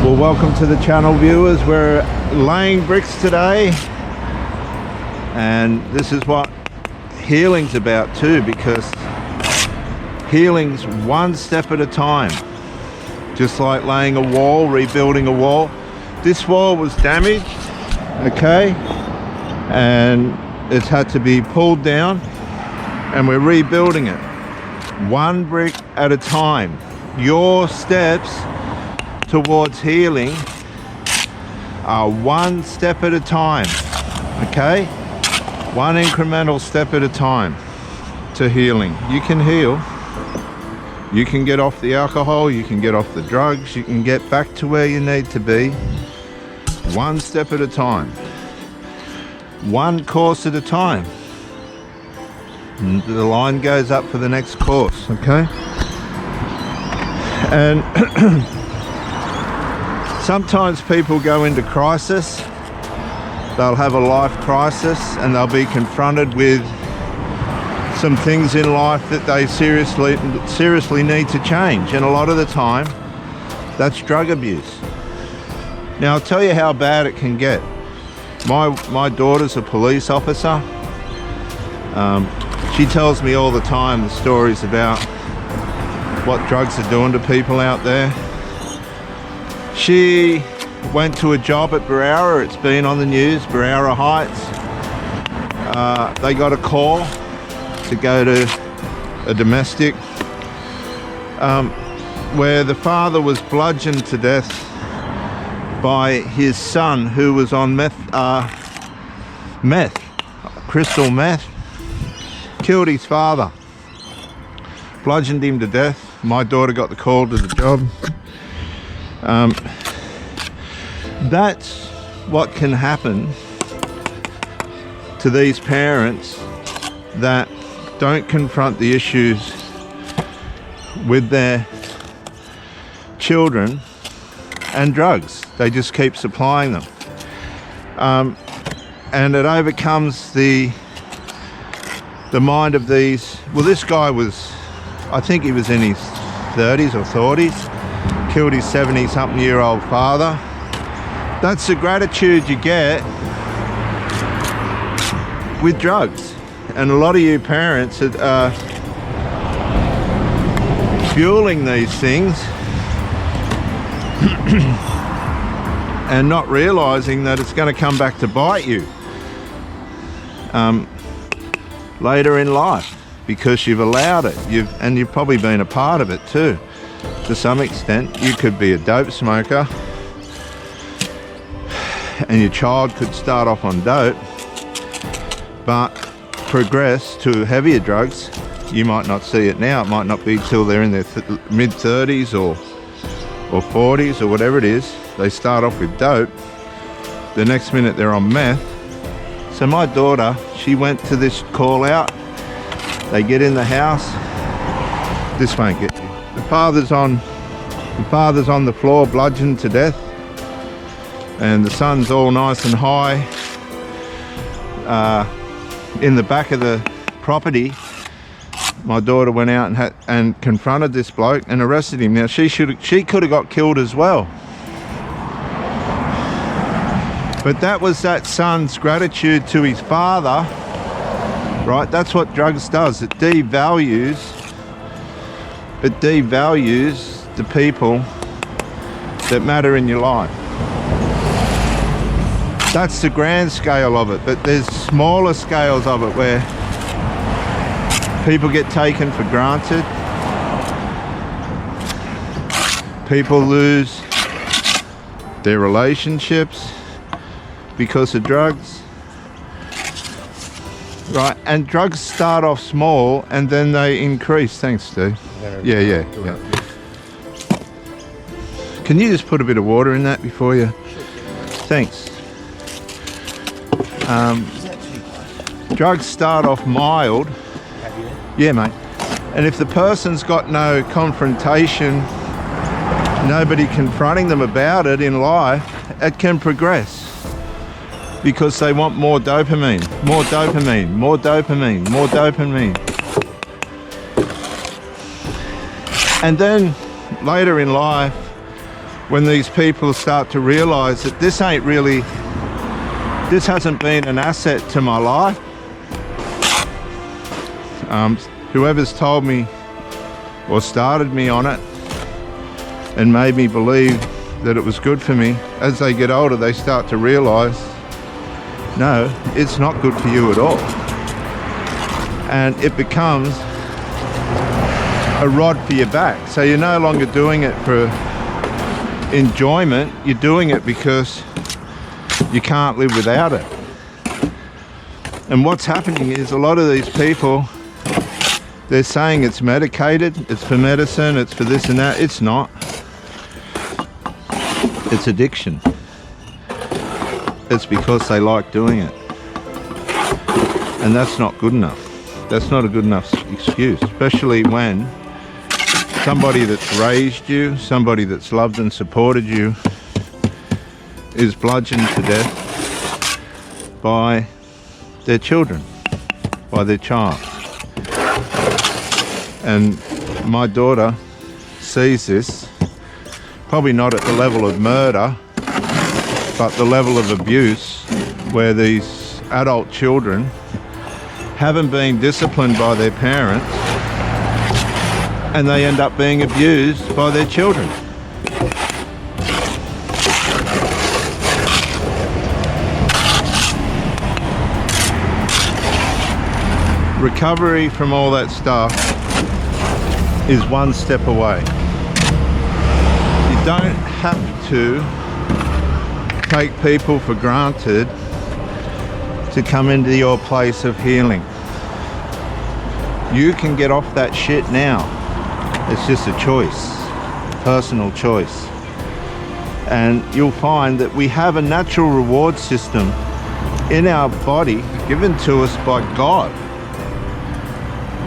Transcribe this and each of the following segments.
Well, welcome to the channel, viewers. We're laying bricks today, and this is what healing's about too, because healing's one step at a time. Just like laying a wall, rebuilding a wall. This wall was damaged, okay, and it's had to be pulled down, and we're rebuilding it one brick at a time. Your steps towards healing are one step at a time, okay? One incremental step at a time to healing. You can heal. You can get off the alcohol, you can get off the drugs, you can get back to where you need to be. One step at a time. One course at a time. And the line goes up for the next course, okay? And sometimes people go into crisis. They'll have a life crisis and they'll be confronted with some things in life that they seriously need to change. And a lot of the time, that's drug abuse. Now, I'll tell you how bad it can get. My daughter's a police officer. She tells me all the time the stories about what drugs are doing to people out there. She went to a job at Berowra. It's been on the news, Berowra Heights. They got a call to go to a domestic where the father was bludgeoned to death by his son, who was on crystal meth. Killed his father, bludgeoned him to death. My daughter got the call to the job. That's what can happen to these parents that don't confront the issues with their children and drugs. They just keep supplying them. And it overcomes the mind of these. Well, this guy was, I think he was in his 30s or 40s, killed his 70-something-year-old father. That's the gratitude you get with drugs. And a lot of you parents are fueling these things and not realizing that it's going to come back to bite you later in life, because you've allowed it. And you've probably been a part of it too, to some extent. You could be a dope smoker, and your child could start off on dope, but progress to heavier drugs. You might not see it now. It might not be till they're in their mid-30s or 40s or whatever it is. They start off with dope. The next minute they're on meth. So my daughter, she went to this call out. They get in the house. This won't get you. The father's on the floor, bludgeoned to death, and the son's all nice and high in the back of the property. My daughter went out and confronted this bloke and arrested him. Now she could have got killed as well. But that was that son's gratitude to his father, right? That's what drugs does. It devalues the people that matter in your life. That's the grand scale of it, but there's smaller scales of it where people get taken for granted. People lose their relationships because of drugs, right? And drugs start off small and then they increase. Thanks, Steve. Yeah. Can you just put a bit of water in that before you? Thanks. Drugs start off mild. Yeah, mate. And if the person's got no confrontation, nobody confronting them about it in life, it can progress. Because they want more dopamine, more dopamine, more dopamine, more dopamine. And then later in life, when these people start to realize that this hasn't been an asset to my life. Whoever's told me or started me on it and made me believe that it was good for me, as they get older, they start to realize, no, it's not good for you at all. And it becomes a rod for your back. So you're no longer doing it for enjoyment, you're doing it because you can't live without it. And what's happening is a lot of these people, they're saying it's medicated, it's for medicine, it's for this and that. It's not. It's addiction. It's because they like doing it. And that's not good enough. That's not a good enough excuse, especially when somebody that's raised you, somebody that's loved and supported you, is bludgeoned to death by their children, by their child. And my daughter sees this, probably not at the level of murder, but the level of abuse, where these adult children haven't been disciplined by their parents and they end up being abused by their children. Recovery from all that stuff is one step away. You don't have to take people for granted to come into your place of healing. You can get off that shit now. It's just a choice, personal choice. And you'll find that we have a natural reward system in our body given to us by God,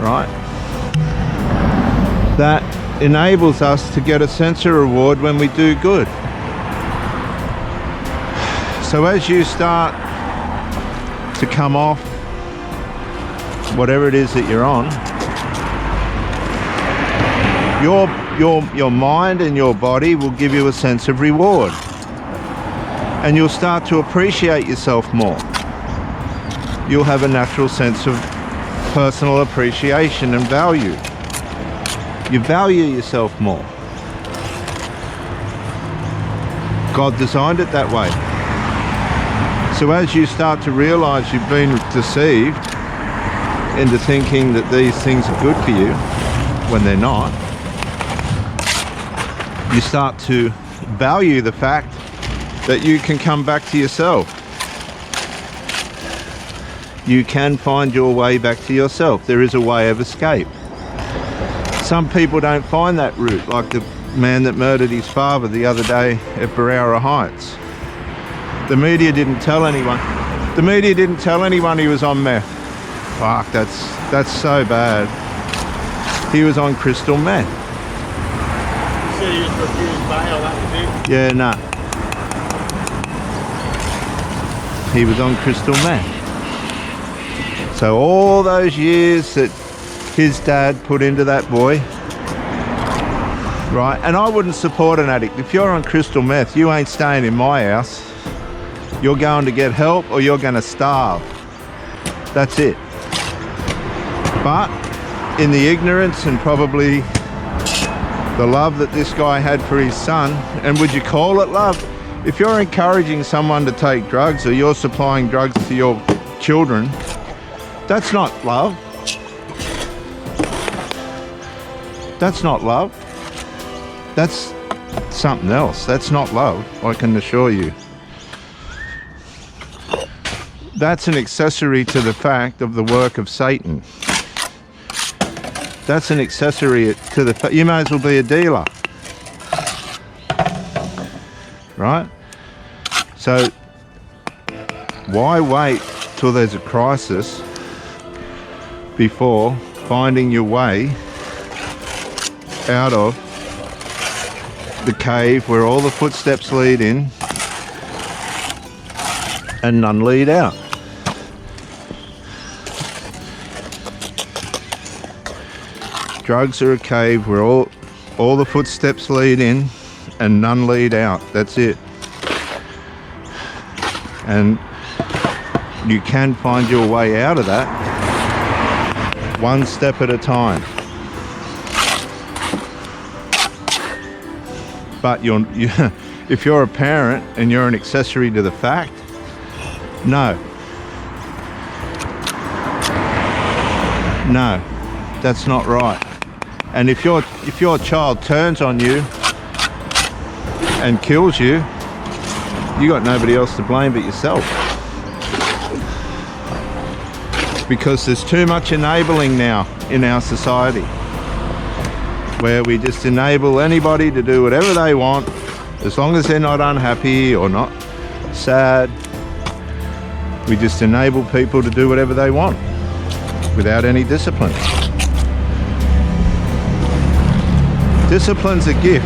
right? That enables us to get a sense of reward when we do good. So as you start to come off whatever it is that you're on, your mind and your body will give you a sense of reward, and you'll start to appreciate yourself more. You'll have a natural sense of personal appreciation and value. You value yourself more. God designed it that way. So as you start to realize you've been deceived into thinking that these things are good for you when they're not, you start to value the fact that you can come back to yourself. You can find your way back to yourself. There is a way of escape. Some people don't find that route, like the man that murdered his father the other day at Barara Heights. The media didn't tell anyone. The media didn't tell anyone he was on meth. Fuck, that's so bad. He was on crystal meth. You said he was refused bail, that was it? Yeah, nah. He was on crystal meth. So all those years that his dad put into that boy, right? And I wouldn't support an addict. If you're on crystal meth, you ain't staying in my house. You're going to get help or you're going to starve. That's it. But in the ignorance and probably the love that this guy had for his son, and would you call it love? If you're encouraging someone to take drugs or you're supplying drugs to your children, that's not love. That's not love. That's something else. That's not love, I can assure you. That's an accessory to the fact of the work of Satan. That's an accessory to the fact. You may as well be a dealer. Right? So, why wait till there's a crisis before finding your way out of the cave where all the footsteps lead in and none lead out? Drugs are a cave where all the footsteps lead in and none lead out. That's it. And you can find your way out of that one step at a time. But if you're a parent and you're an accessory to the fact, no, that's not right. And if your child turns on you and kills you, you got nobody else to blame but yourself. Because there's too much enabling now in our society, where we just enable anybody to do whatever they want, as long as they're not unhappy or not sad. We just enable people to do whatever they want without any discipline. Discipline's a gift,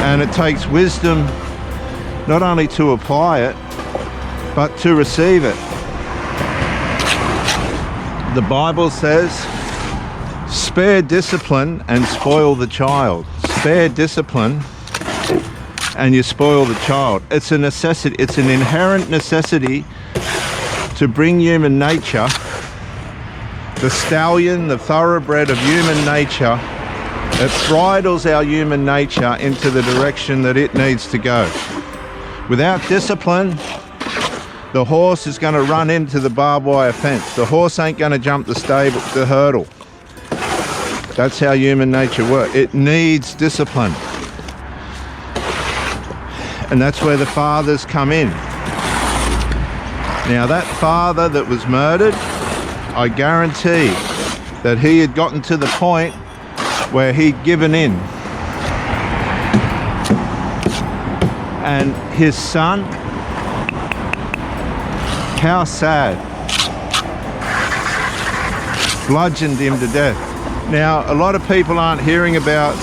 and it takes wisdom not only to apply it, but to receive it. The Bible says, spare discipline and spoil the child. Spare discipline and you spoil the child. It's a necessity. It's an inherent necessity to bring human nature, the stallion, the thoroughbred of human nature, it bridles our human nature into the direction that it needs to go. Without discipline, the horse is going to run into the barbed wire fence. The horse ain't going to jump the hurdle. That's how human nature works. It needs discipline. And that's where the fathers come in. Now that father that was murdered, I guarantee that he had gotten to the point where he'd given in. And his son, how sad, bludgeoned him to death. Now, a lot of people aren't hearing about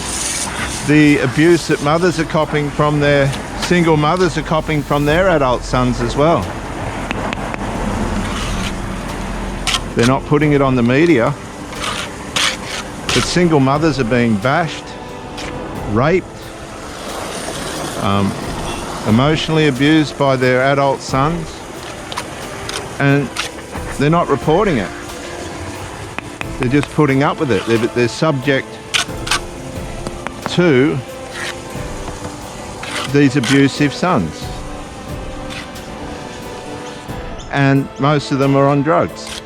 the abuse that mothers are copping from their, single mothers are copping from their adult sons as well. They're not putting it on the media, but single mothers are being bashed, raped, emotionally abused by their adult sons, and they're not reporting it. They're just putting up with it. They're subject to these abusive sons. And most of them are on drugs.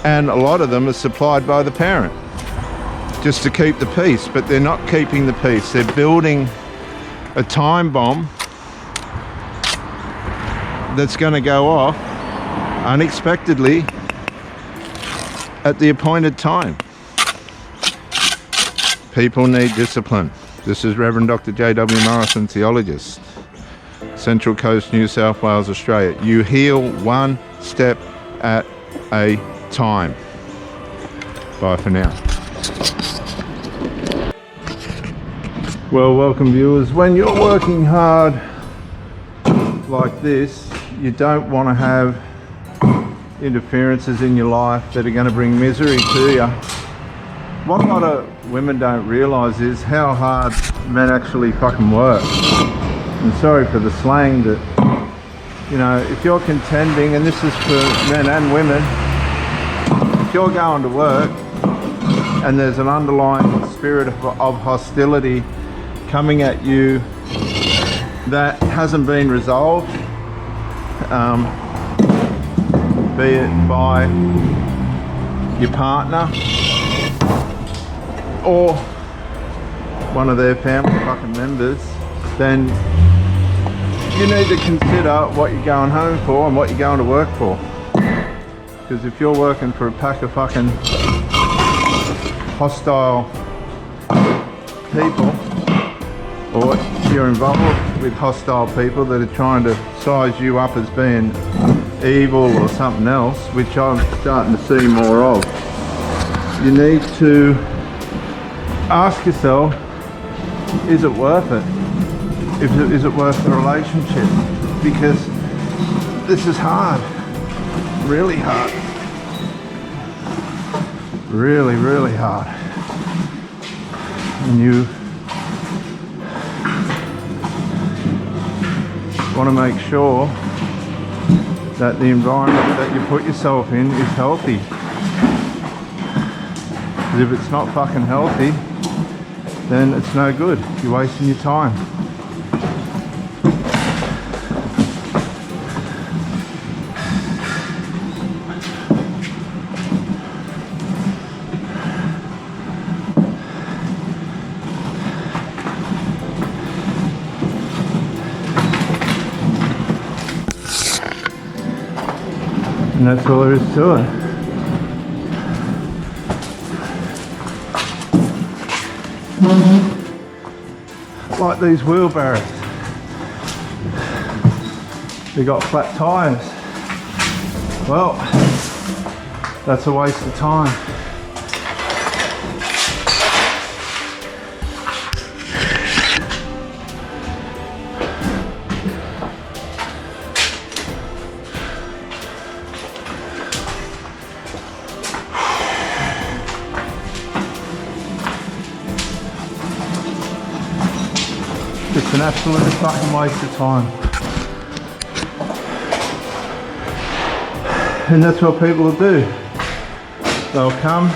And a lot of them are supplied by the parent just to keep the peace, but they're not keeping the peace. They're building a time bomb that's going to go off unexpectedly at the appointed time. People need discipline. This is Reverend Dr. J.W. Morrison, theologist, Central Coast, New South Wales, Australia. You heal one step at a time. Bye for now. Well, welcome viewers. When you're working hard like this, you don't want to have interferences in your life that are going to bring misery to you. What a lot of women don't realise is how hard men actually fucking work. I'm sorry for the slang, but you know, if you're contending, and this is for men and women, if you're going to work and there's an underlying spirit of hostility coming at you that hasn't been resolved, be it by your partner or one of their family fucking members, then you need to consider what you're going home for and what you're going to work for. Because if you're working for a pack of fucking hostile people, or you're involved with hostile people that are trying to size you up as being evil or something else, which I'm starting to see more of, you need to ask yourself, is it worth it? Is it worth the relationship? Because this is hard, really hard, really hard. and you want to make sure that the environment that you put yourself in is healthy. Because if it's not fucking healthy, then it's no good. You're wasting your time. And that's all there is to it. Like these wheelbarrows, they got flat tires. Well, that's a waste of time. It's an absolute fucking waste of time. And that's what people will do. They'll come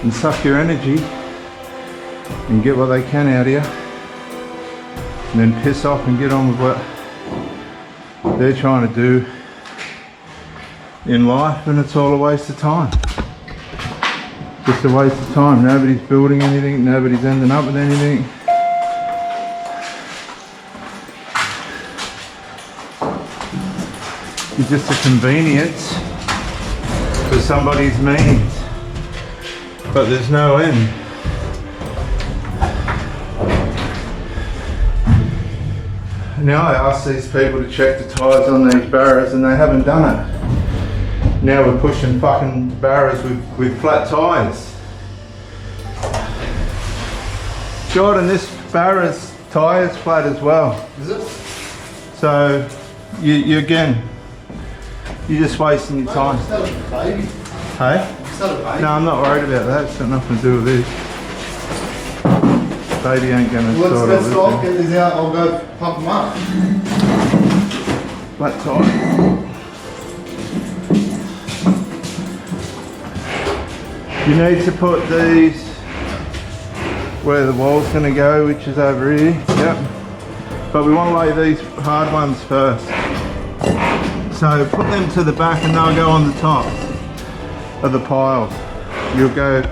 and suck your energy and get what they can out of you, and then piss off and get on with what they're trying to do in life, and it's all a waste of time. Just a waste of time. Nobody's building anything, nobody's ending up with anything. It's just a convenience for somebody's means, but there's no end. Now I asked these people to check the tyres on these barrows and they haven't done it. Now we're pushing fucking barrows with flat tyres. Jordan, this barrow's tyre's flat as well. Is it? So you again, you're just wasting your time. Is that a baby? Hey? Is that a baby? No, I'm not worried about that. It's got nothing to do with this. Baby ain't gonna Well, sort let's of stop, get these out, I'll go pump them up. flat tire. You need to put these where the wall's gonna go, which is over here. Yep. But we want to lay these hard ones first. So put them to the back and they'll go on the top of the piles. You'll go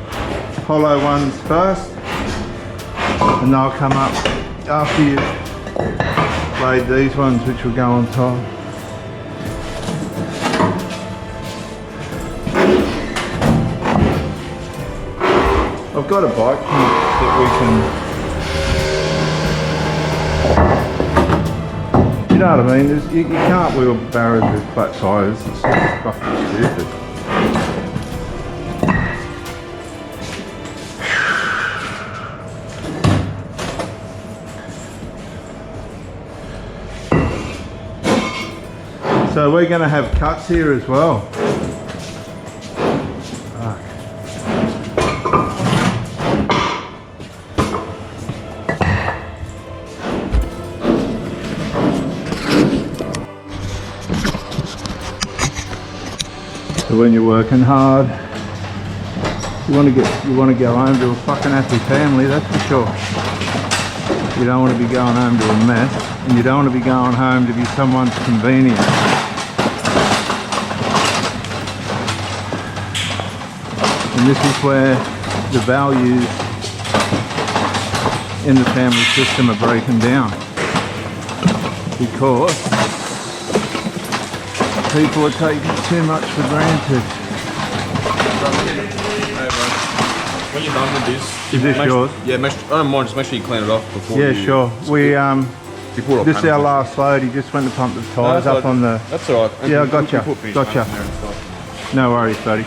hollow ones first and they'll come up after you've laid these ones, which will go on top. I've got a bike that we can, you know what I mean? You can't wheel barrows with flat tyres, it's just fucking stupid. So we're going to have cuts here as well. Fuck. So when you're working hard, you want to go home to a fucking happy family, that's for sure. You don't want to be going home to a mess, and you don't want to be going home to be someone's convenience. And this is where the values in the family system are breaking down, because people are taking too much for granted. When you're done with this, Is this yours? Yeah, I don't mind. Just make sure you clean it off before. Yeah, you, sure. We Before this is our last load. He just went to pump the tyres up on the. That's all right. Yeah, I gotcha. Gotcha. No worries, buddy.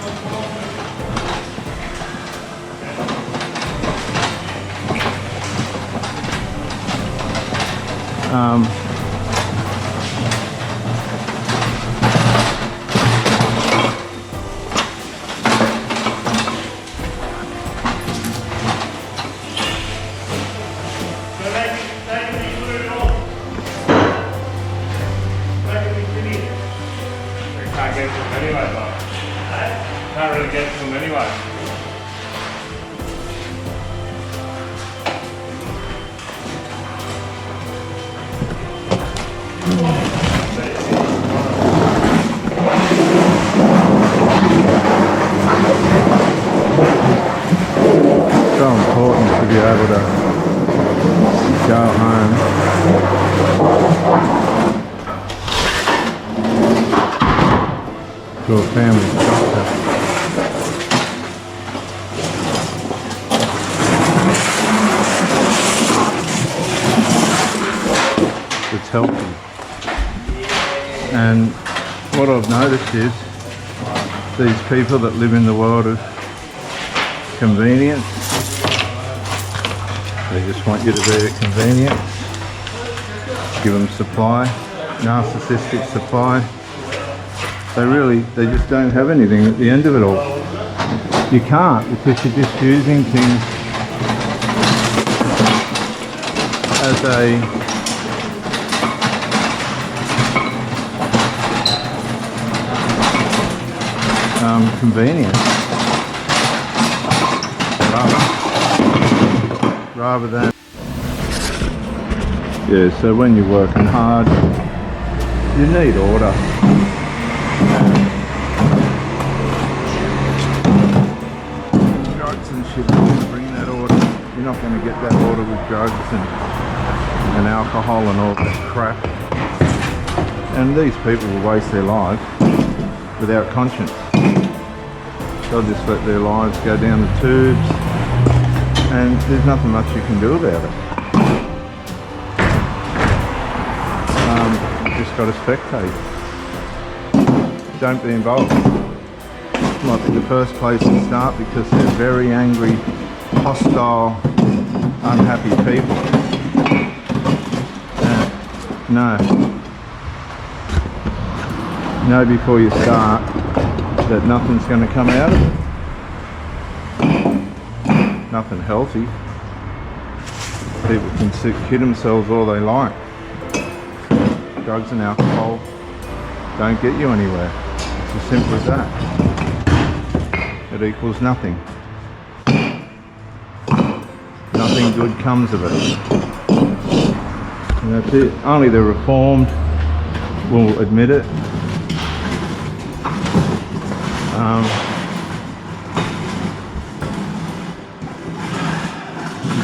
go home. To a family doctor. It's healthy. And what I've noticed is these people that live in the world of convenience, they just want you to be at convenience. Give them supply, narcissistic supply. They just don't have anything at the end of it all. You can't, because you're just using things as a convenience rather than, yeah, so when you're working hard you need order. Drugs and shit don't bring that order. You're not going to get that order with drugs and alcohol and all that crap. And these people will waste their lives without conscience. They'll just let their lives go down the tubes, and there's nothing much you can do about it. You just got to spectate. Don't be involved. Might be the first place to start, because they're very angry, hostile, unhappy people. Know before you start that nothing's going to come out of it. Nothing healthy. People can kid themselves all they like. Drugs and alcohol don't get you anywhere. It's as simple as that. It equals nothing. Nothing good comes of it. And that's it. Only the reformed will admit it.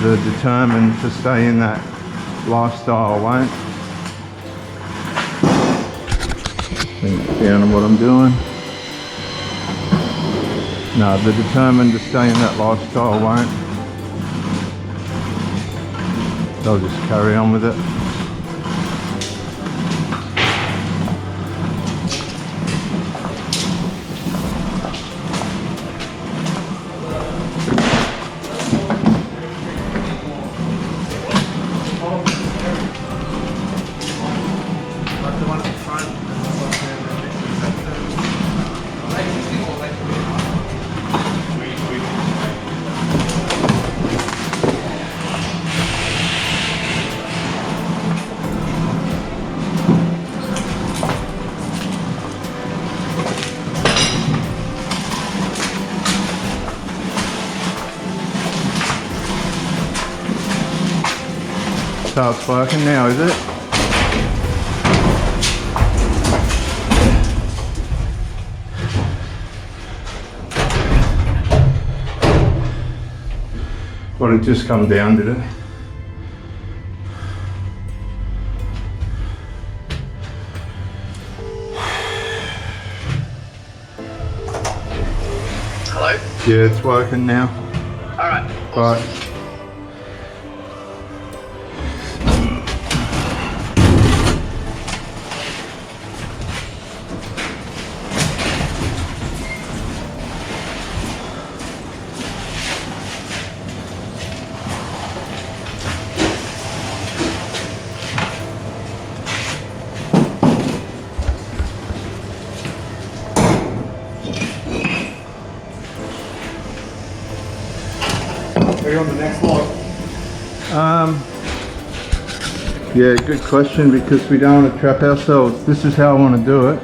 The determined to stay in that lifestyle won't. Think down on what I'm doing. No, the determined to stay in that lifestyle won't. They'll just carry on with it. So it's working now, is it? Well, it just come down, did it? Hello? Yeah, it's working now. Alright. Right. Are you on the next lot? Yeah, good question, because we don't want to trap ourselves. This is how I want to do it.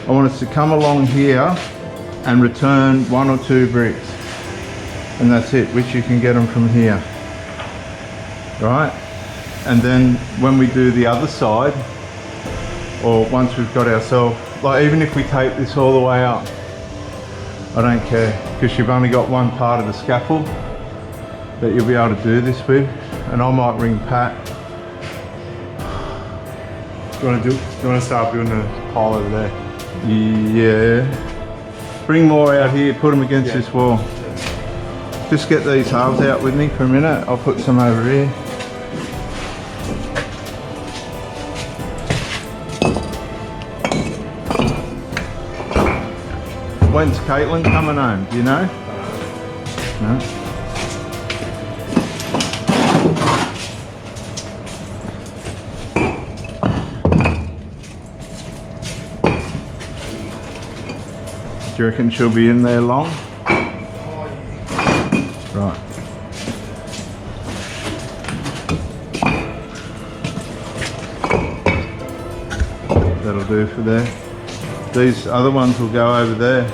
I want us to come along here and return 1 or 2 bricks. And that's it, which you can get them from here. Right? And then when we do the other side, or once we've got ourselves, like even if we tape this all the way up, I don't care, because you've only got one part of the scaffold that you'll be able to do this with. and I might ring Pat. Do you want to start building a pile over there? Yeah. Bring more out here, put them against Yeah. this wall. Just get these halves out with me for a minute. I'll put some over here. When's Caitlin coming home? Do you know? No? Do you reckon she'll be in there long? Right. That'll do for there. These other ones will go over there.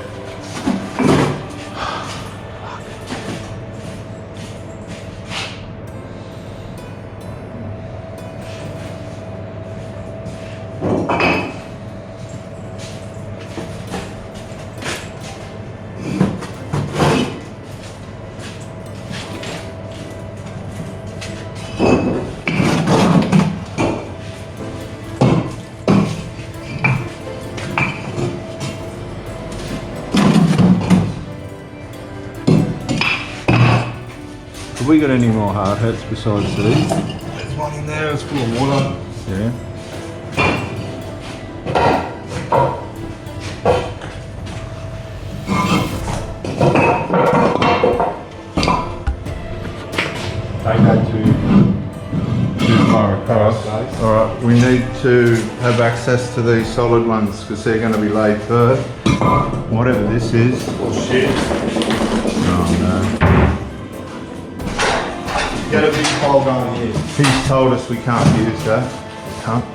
Have we got any more hard hats besides these? There's one in there, it's full of water. Yeah. Take that too far across. Alright, we need to have access to these solid ones because they're going to be laid first. Whatever this is. Oh shit. Oh no. Get a big pile going here. He's told us we can't use that. Can't.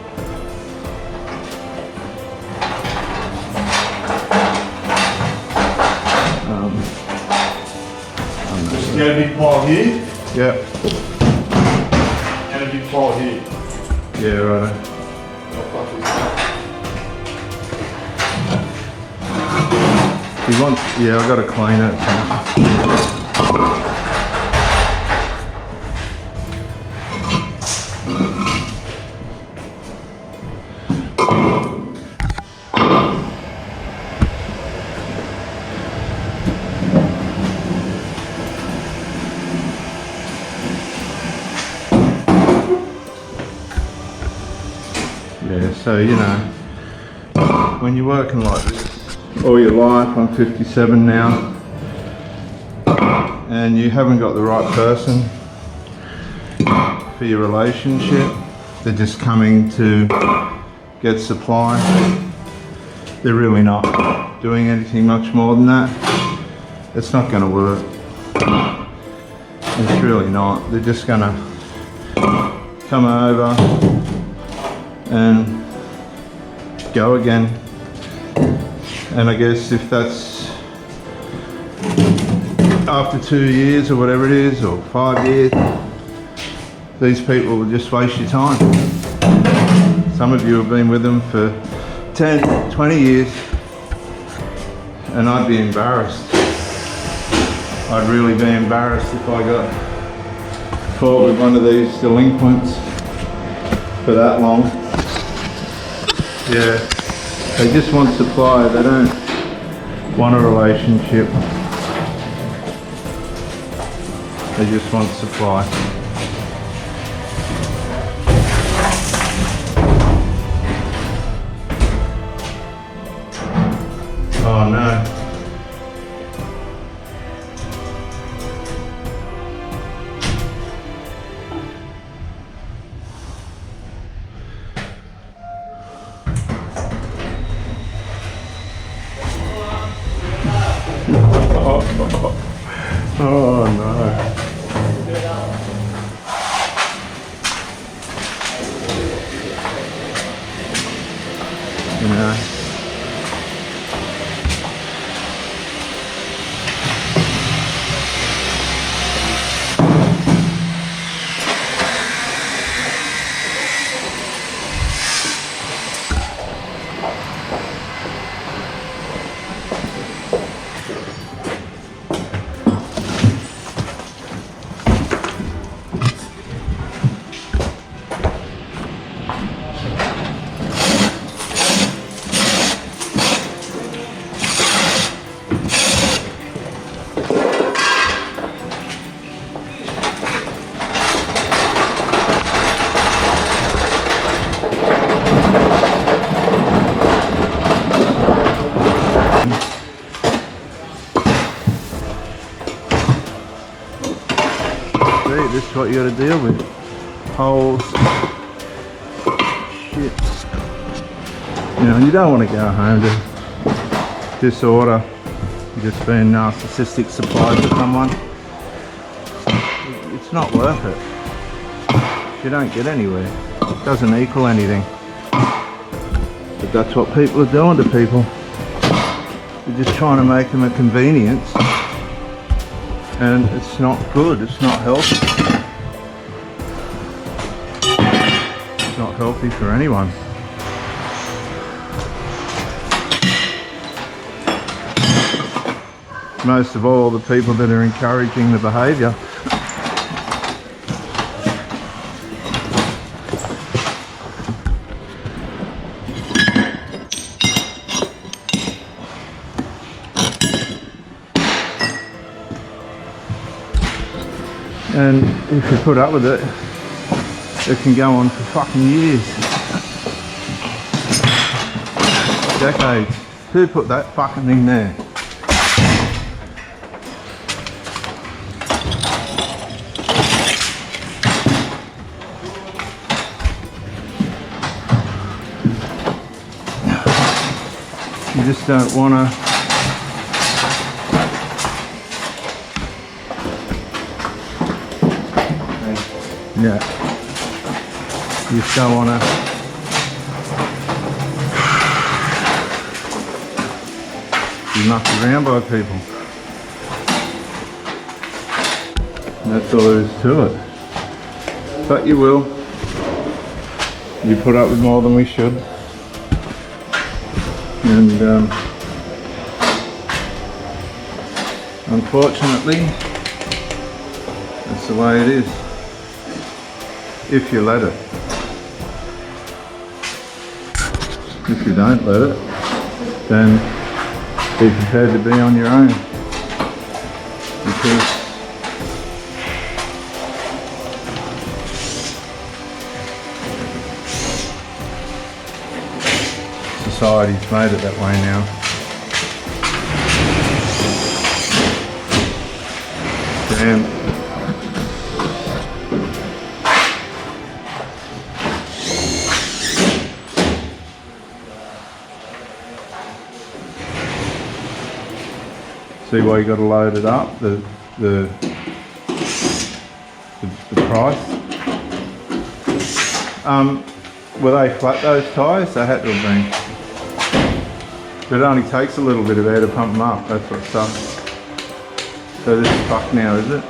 Get a big pile here, Yeah. and a big pile here. Yeah, right. You want? Yeah, I got to clean it. Yeah, so you know, when you're working like this all your life, I'm 57 now, and you haven't got the right person for your relationship, they're just coming to get supply. They're really not doing anything much more than that. It's not going to work. It's really not. They're just going to come over and go again. And I guess if that's after 2 years or whatever it is, or 5 years, these people will just waste your time. Some of you have been with them for 10, 20 years, and I'd be embarrassed. I'd really be embarrassed if I got caught with one of these delinquents for that long. Yeah, they just want supply, they don't want a relationship. They just want supply. Oh no. Oh no. That's what you got to deal with. Holes. Shit. You know, you don't want to go home to disorder. Just being narcissistic supplied to someone. It's not worth it. You don't get anywhere. It doesn't equal anything. But that's what people are doing to people. They're just trying to make them a convenience. And it's not good. It's not healthy. It's not healthy for anyone. Most of all, the people that are encouraging the behaviour. And if you put up with it, it can go on for fucking years. Decades. Who put that fucking thing there? You just don't want to yeah, you just don't want to be mucked around by people. And that's all there is to it. But you will. You put up with more than we should. And unfortunately, that's the way it is. If you let it. If you don't let it, then be prepared to be on your own. Because society's made it that way now. Damn. See why you got to load it up, the price. Were they flat, those tyres? They had to have been. But it only takes a little bit of air to pump them up, that's what sucks. So this is fucked now, is it?